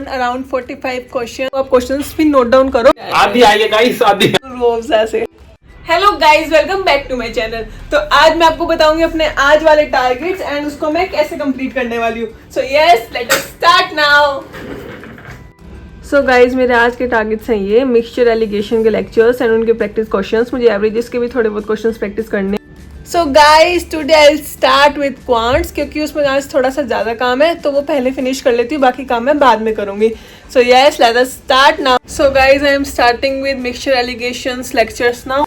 done around 45 question. आप questions भी note down करो। आधी आई है गाइस, आधी रोज ऐसे। Hello guys, welcome back to my channel. तो आज मैं आपको बताऊंगी अपने आज वाले टारगेट्स एंड उसको मैं कैसे कंप्लीट करने वाली हूँ। So yes, let us start now. So guys, मेरे आज के टारगेट्स हैं ये मिक्सचर एलिगेशन के लेक्चर्स एंड उनके प्रैक्टिस क्वेश्चंस। मुझे एवरेजेस के भी थोड़े बहुत क्वेश्चंस प्रैक्टिस करने। So guys, today I start with quants, क्योंकि उसमें आज थोड़ा सा ज़्यादा काम है तो वो पहले फिनिश कर लेती हूँ, बाकी काम मैं बाद में करूँगी। So yes, let us start now. So guys, I am starting with mixture allegations lectures now.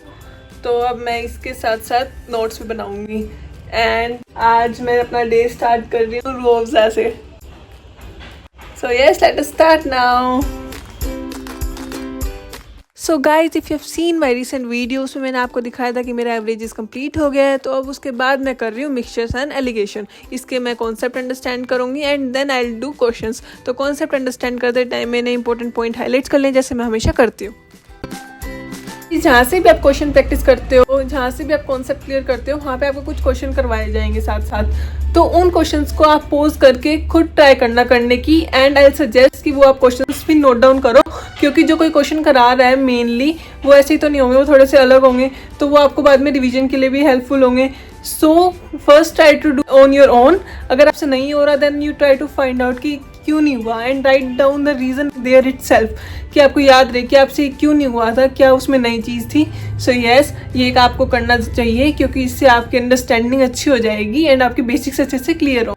तो अब मैं इसके साथ साथ नोट्स भी बनाऊँगी एंड आज मैं अपना डे स्टार्ट कर रही हूँ रोज़ा से। So yes, let us start now. So guys, if you have seen my recent videos में मैंने आपको दिखाया था कि मेरा एवरेजेस कंप्लीट हो गया है। तो अब उसके बाद मैं कर रही हूँ मिक्सचर्स एंड एलिगेशन। इसके मैं कॉन्सेप्ट अंडरस्टैंड करूँगी and then I will do questions. तो कॉन्सेप्ट अंडरस्टैंड करते टाइम मैंने इंपॉर्टेंट पॉइंट हाईलाइट कर लें, जैसे मैं हमेशा करती हूँ। जहाँ से भी आप क्वेश्चन प्रैक्टिस करते हो, जहाँ से भी आप कॉन्सेप्ट क्लियर करते हो, वहाँ पे आपको कुछ क्वेश्चन करवाए जाएंगे साथ साथ। तो उन क्वेश्चंस को आप पोज करके खुद ट्राई करने की एंड आई सजेस्ट कि वो आप क्वेश्चंस भी नोट डाउन करो, क्योंकि जो कोई क्वेश्चन करा रहा है मेनली वो ऐसे ही तो नहीं होंगे, वो थोड़े से अलग होंगे, तो वो आपको बाद में रिवीजन के लिए भी हेल्पफुल होंगे। So first try to do on your own. अगर आपसे नहीं हो रहा then you try to find out कि क्यों नहीं हुआ and write down the reason there itself, कि आपको याद रहे कि आपसे क्यों नहीं हुआ था, क्या उसमें नई चीज़ थी। सो यस, ये एक आपको करना चाहिए, क्योंकि इससे आपकी अंडरस्टैंडिंग अच्छी हो जाएगी एंड आपकी बेसिक्स अच्छे से क्लियर हो।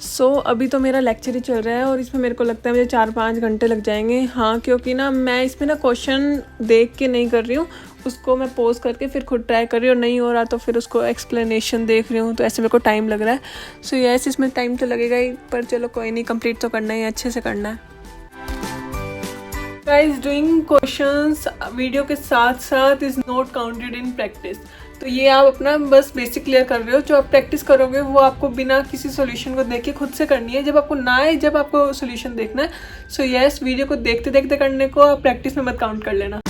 सो अभी तो मेरा लेक्चर ही चल रहा है और इसमें मेरे को लगता है मुझे 4-5 घंटे लग जाएंगे। हाँ, क्योंकि ना मैं इसमें ना क्वेश्चन देख के नहीं कर रही हूँ, उसको मैं पोज करके फिर खुद ट्राई कर रही हूँ, और नहीं हो रहा तो फिर उसको एक्सप्लेनेशन देख रही हूँ, तो ऐसे मेरे को टाइम लग रहा है। सो यस, इसमें टाइम तो लगेगा ही, पर चलो कोई नहीं, कंप्लीट तो करना ही, अच्छे से करना है। गाइस, डूइंग क्वेश्चंस वीडियो के साथ साथ is not counted in practice. तो ये आप अपना बस बेसिक क्लियर कर रहे हो। जो आप प्रैक्टिस करोगे वो आपको बिना किसी सॉल्यूशन को देख के खुद से करनी है, जब आपको ना आए, जब आपको सॉल्यूशन देखना है। सो यस, वीडियो को देखते देखते करने को आप प्रैक्टिस में मत काउंट कर लेना।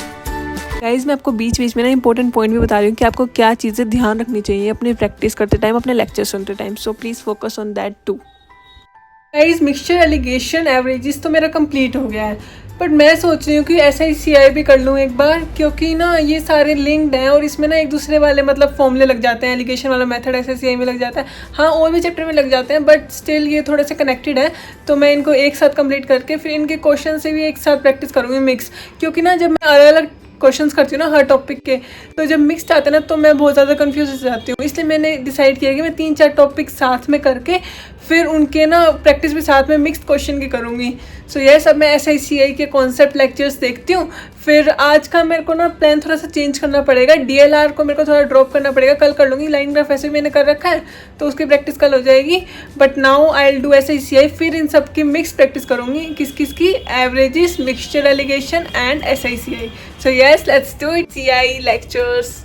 गाइज, मैं आपको बीच बीच में ना इंपॉर्टेंट पॉइंट भी बता रही हूँ कि आपको क्या चीज़ें ध्यान रखनी चाहिए अपनी प्रैक्टिस करते टाइम, अपने लेक्चर सुनते time. So please focus on that too. Guys, mixture alligation averages तो मेरा कंप्लीट हो गया है, बट मैं सोच रही हूँ कि SICI भी कर लूँ एक बार, क्योंकि ना ये सारे लिंक्ड हैं और इसमें ना एक दूसरे वाले मतलब फॉर्मूले लग जाते हैं। एलिगेशन वाला मेथड SICI में लग जाता है, हाँ और भी चैप्टर में लग जाते हैं, बट स्टिल ये थोड़े से कनेक्टेड है। तो मैं इनको एक साथ कंप्लीट करके फिर इनके क्वेश्चन से भी एक साथ प्रैक्टिस करूँगी मिक्स, क्योंकि ना जब मैं अलग अलग क्वेश्चंस करती हूँ ना हर टॉपिक के, तो जब मिक्स्ड आते हैं ना तो मैं बहुत ज़्यादा कंफ्यूज हो जाती हूँ। इसलिए मैंने डिसाइड किया कि मैं 3-4 टॉपिक साथ में करके फिर उनके ना प्रैक्टिस भी साथ में मिक्स्ड क्वेश्चन की करूँगी। सो यस, अब मैं SICI के कॉन्सेप्ट लेक्चर्स देखती हूँ। फिर आज का मेरे को ना प्लान थोड़ा सा चेंज करना पड़ेगा, DLR को मेरे को थोड़ा ड्रॉप करना पड़ेगा, कल कर लूँगी। लाइन ग्राफ ऐसे मैंने कर रखा है तो उसकी प्रैक्टिस कल हो जाएगी, but now I will do SICI। फिर इन सब की मिक्स प्रैक्टिस करूँगी, किस किस की, averages, mixture allegation and SICI। So yes, let's do it. CI lectures.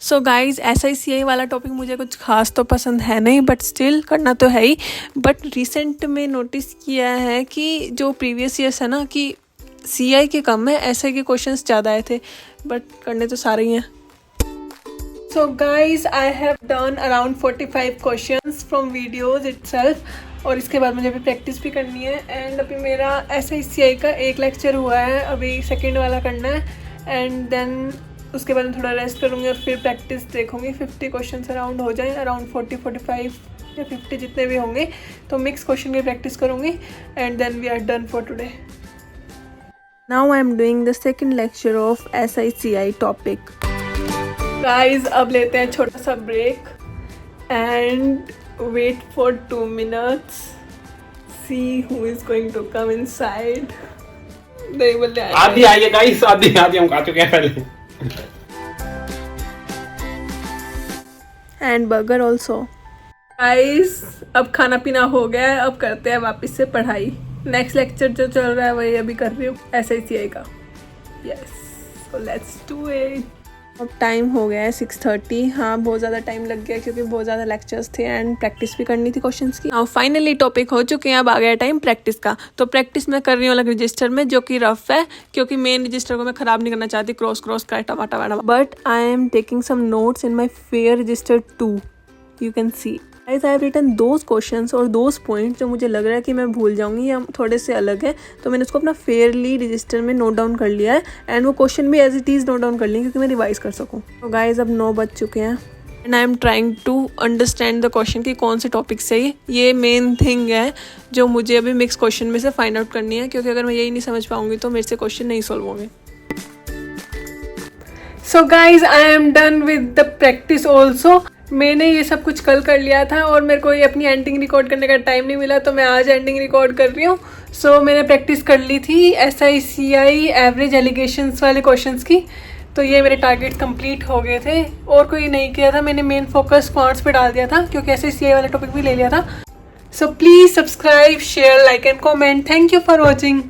So guys, SICI वाला टॉपिक मुझे कुछ खास तो पसंद है नहीं, बट स्टिल करना तो है ही। बट रिसेंट में नोटिस किया है कि जो प्रीवियस ईयर्स है ना, कि CI के कम है, SI के क्वेश्चंस ज़्यादा आए थे, बट करने तो सारे ही हैं। So guys, I have done around 45 questions from videos itself, और इसके बाद मुझे अभी प्रैक्टिस भी करनी है। एंड अभी मेरा SICI का एक लेक्चर हुआ है, अभी सेकेंड वाला करना है, एंड देन उसके बाद मैं थोड़ा रेस्ट करूँगी और फिर प्रैक्टिस देखूँगी। 50 क्वेश्चन अराउंड हो जाए, अराउंड 40-45 या 50 जितने भी होंगे, तो मिक्स क्वेश्चन की प्रैक्टिस करूँगी and then we are done for today. Now I am doing the second lecture of SICI topic. Guys, अब लेते हैं छोटा सा break and wait for 2 minutes, see who is going to come inside. नहीं बोलते आधी आई है गाइस, आधी हम खा चुके हैं पहले। And burger also. गाइस, अब खाना पीना हो गया है, अब करते हैं वापस से पढ़ाई। नेक्स्ट लेक्चर जो चल रहा है वही अभी कर रही हूँ, SICI का। Yes, so let's do it. अब टाइम हो गया है 6:30। हाँ, बहुत ज़्यादा टाइम लग गया क्योंकि बहुत ज़्यादा लेक्चर्स थे एंड प्रैक्टिस भी करनी थी क्वेश्चंस की। फाइनली टॉपिक हो चुके हैं, अब आ गया टाइम प्रैक्टिस का। तो प्रैक्टिस मैं कर रही हूँ अलग रजिस्टर में, जो कि रफ है, क्योंकि मेन रजिस्टर को मैं ख़राब नहीं करना चाहती, क्रॉस का टमाटा। But I am taking some notes in my fair register 2, you can see guys I have written those questions और दोज पॉइंट्स जो मुझे लग रहा है कि मैं भूल जाऊंगी या थोड़े से अलग है, तो मैंने उसको अपना फेयरली रजिस्टर में नोट डाउन कर लिया है एंड वो क्वेश्चन भी as it is note down कर लिए क्योंकि मैं रिवाइज कर सकूँ। तो गाइस अब 9 बज चुके हैं and I am trying to understand the question कि कौन से टॉपिक से ये मेन थिंग है जो मुझे अभी मिक्स क्वेश्चन में से फाइंड आउट करनी है, क्योंकि अगर मैं यही नहीं समझ पाऊंगी तो मेरे से क्वेश्चन नहीं सॉल्व होंगे। So guys I am done with the practice also. मैंने ये सब कुछ कल कर लिया था और मेरे को ये अपनी एंडिंग रिकॉर्ड करने का टाइम नहीं मिला, तो मैं आज एंडिंग रिकॉर्ड कर रही हूँ। सो मैंने प्रैक्टिस कर ली थी SICI एवरेज एलिगेशंस वाले क्वेश्चंस की, तो ये मेरे टारगेट कंप्लीट हो गए थे। और कोई नहीं किया था, मैंने मेन फोकस क्वांट्स पे डाल दिया था क्योंकि SICI वाला टॉपिक भी ले लिया था। So please subscribe, share, like and comment. Thank you for watching.